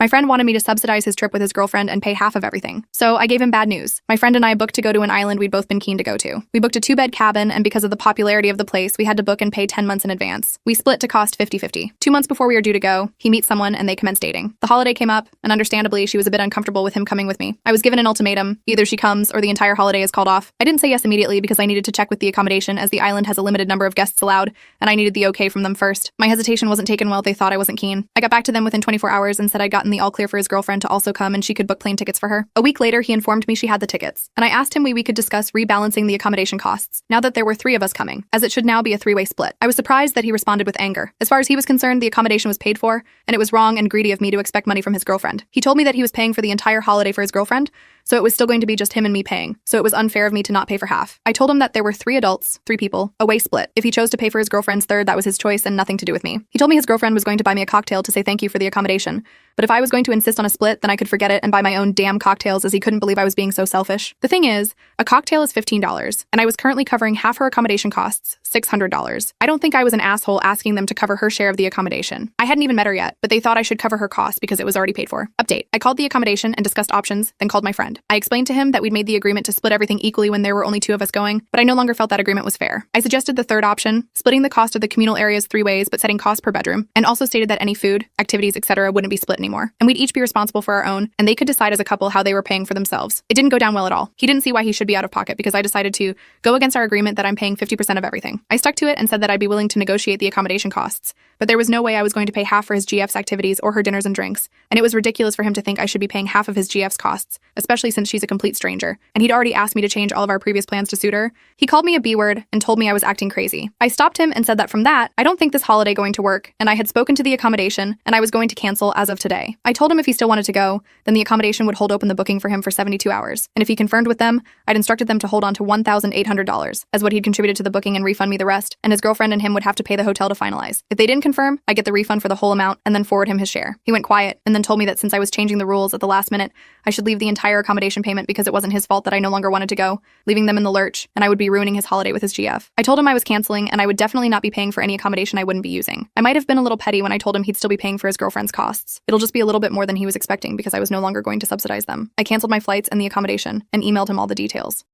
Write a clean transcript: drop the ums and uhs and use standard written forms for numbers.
My friend wanted me to subsidize his trip with his girlfriend and pay half of everything. So I gave him bad news. My friend and I booked to go to an island we'd both been keen to go to. We booked a 2-bed cabin, and because of the popularity of the place, we had to book and pay 10 months in advance. We split to cost 50-50. 2 months before we were due to go, he meets someone and they commenced dating. The holiday came up, and understandably, she was a bit uncomfortable with him coming with me. I was given an ultimatum: either she comes or the entire holiday is called off. I didn't say yes immediately because I needed to check with the accommodation, as the island has a limited number of guests allowed, and I needed the okay from them first. My hesitation wasn't taken well. They thought I wasn't keen. I got back to them within 24 hours and said I'd gotten the all clear for his girlfriend to also come and she could book plane tickets for her. A week later, he informed me she had the tickets, and I asked him we could discuss rebalancing the accommodation costs, now that there were 3 of us coming, as it should now be a 3-way split. I was surprised that he responded with anger. As far as he was concerned, the accommodation was paid for, and it was wrong and greedy of me to expect money from his girlfriend. He told me that he was paying for the entire holiday for his girlfriend, so it was still going to be just him and me paying, so it was unfair of me to not pay for half. I told him that there were 3 adults, 3 people, a way split. If he chose to pay for his girlfriend's third, that was his choice and nothing to do with me. He told me his girlfriend was going to buy me a cocktail to say thank you for the accommodation, but if I was going to insist on a split, then I could forget it and buy my own damn cocktails, as he couldn't believe I was being so selfish. The thing is, a cocktail is $15, and I was currently covering half her accommodation costs, $600. I don't think I was an asshole asking them to cover her share of the accommodation. I hadn't even met her yet, but they thought I should cover her costs because it was already paid for. Update: I called the accommodation and discussed options, then called my friend. I explained to him that we'd made the agreement to split everything equally when there were only 2 of us going, but I no longer felt that agreement was fair. I suggested the third option, splitting the cost of the communal areas 3 ways but setting costs per bedroom, and also stated that any food, activities, etc. wouldn't be split anymore, and we'd each be responsible for our own, and they could decide as a couple how they were paying for themselves. It didn't go down well at all. He didn't see why he should be out of pocket because I decided to go against our agreement that I'm paying 50% of everything. I stuck to it and said that I'd be willing to negotiate the accommodation costs, but there was no way I was going to pay half for his GF's activities or her dinners and drinks, and it was ridiculous for him to think I should be paying half of his GF's costs, especially since she's a complete stranger, and he'd already asked me to change all of our previous plans to suit her. He called me a B-word and told me I was acting crazy. I stopped him and said that from that, I don't think this holiday going to work, and I had spoken to the accommodation, and I was going to cancel as of today. I told him if he still wanted to go, then the accommodation would hold open the booking for him for 72 hours, and if he confirmed with them, I'd instructed them to hold on to $1,800 as what he'd contributed to the booking and refund me the rest, and his girlfriend and him would have to pay the hotel to finalize. If they didn't confirm, I'd get the refund for the whole amount and then forward him his share. He went quiet and then told me that since I was changing the rules at the last minute, I should leave the entire accommodation payment because it wasn't his fault that I no longer wanted to go, leaving them in the lurch, and I would be ruining his holiday with his GF. I told him I was canceling and I would definitely not be paying for any accommodation I wouldn't be using. I might have been a little petty when I told him he'd still be paying for his girlfriend's costs. It'll just be a little bit more than he was expecting because I was no longer going to subsidize them. I canceled my flights and the accommodation and emailed him all the details.